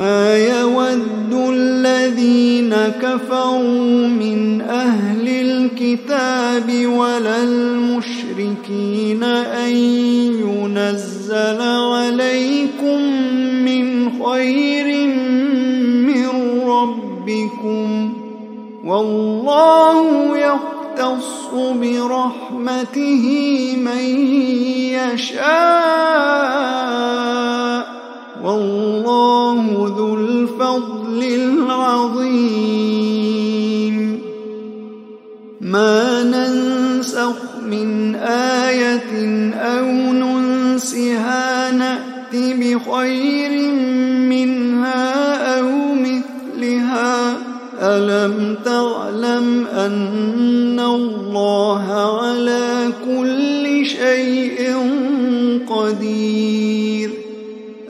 ما يود الذين كفروا من أهل الكتاب ولا المشركين أن ينزل عليكم من خير من ربكم، والله يختص برحمته من يشاء، والله ذو الفضل العظيم. ما ننسخ من آية أو ننسها نأت بخير منها أو مثلها. ألم تعلم أن الله على كل شيء قدير؟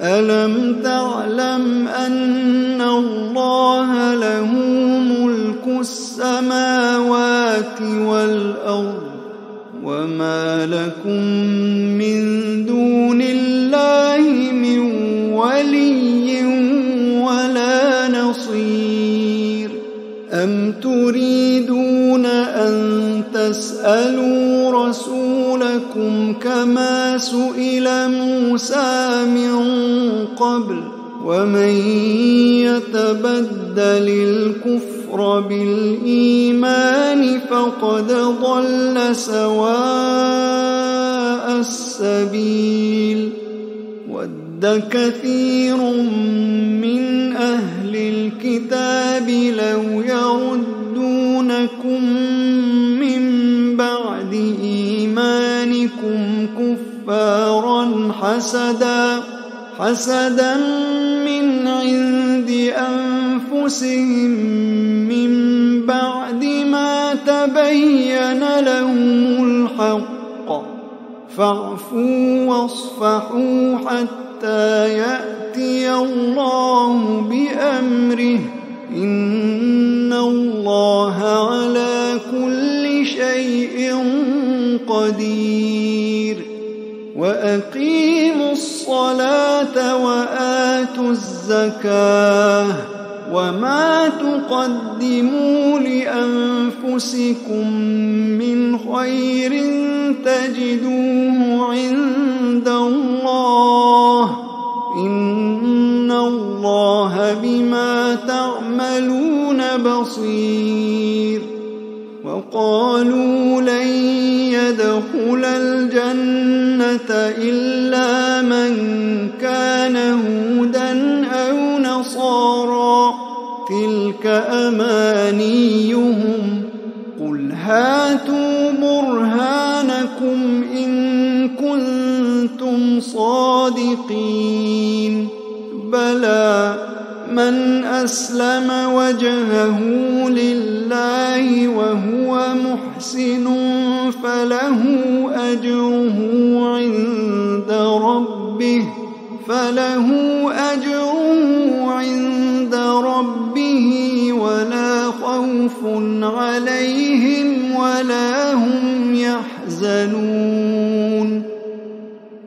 ألم تعلم أن الله له ملك السماوات والأرض، وما لكم من دون الله من ولي ولا نصير؟ أم تريدون أن تسألوا رسولكم كما سئل موسى من قبل؟ ومن يتبدل الكفر بالإيمان فقد ضل سواء السبيل. ود كثير من أهل الكتاب لو يردونكم من بعد إيمانكم كفارا حسدا من عند أنفسهم من بعد ما تبين لهم الحق، فاعفوا واصفحوا حتى يأتي الله بأمره، إن الله على كل شيء قدير. وأقيموا الصلاة وآتوا الزكاة، وما تقدموا لأنفسكم من خير تجدوه عند الله، إن الله بما تعملون بصير. وقالوا لن يدخل الجنة إلا من كان هودا أو نصارى، تلك أمانيهم، قل هاتوا برهانكم إن كنتم صادقين. بلى من أسلم وجهه لله وهو محسن فله أجره عند ربه ولا خوف عليهم ولا هم يحزنون.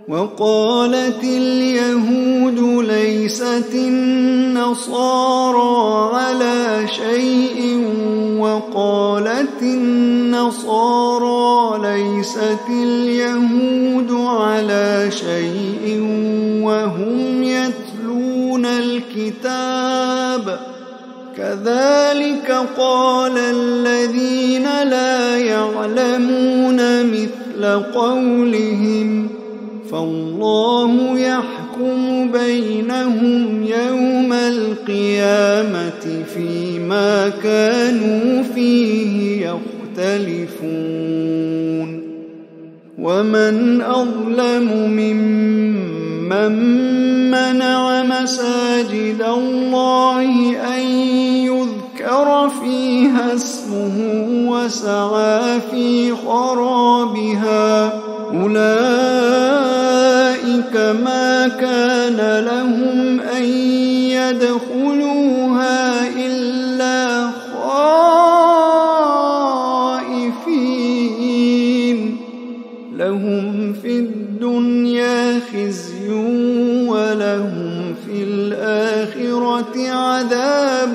وقالت اليهود ليست النصارى على شيء، وقالت النصارى ليست اليهود على شيء وهم يتلون الكتاب، كذلك قال الذين لا يعلمون مثل قولهم، فالله يحكم بينهم يوم القيامة فيما كانوا فيه يختلفون. ومن أظلم ممن منع مساجد الله أن يذكر فيها اسمه وسعى في خرابها، أولئك ما كان لهم أن يدخلوها إلا خائفين، لهم في الدنيا خزي ولهم في الآخرة عذاب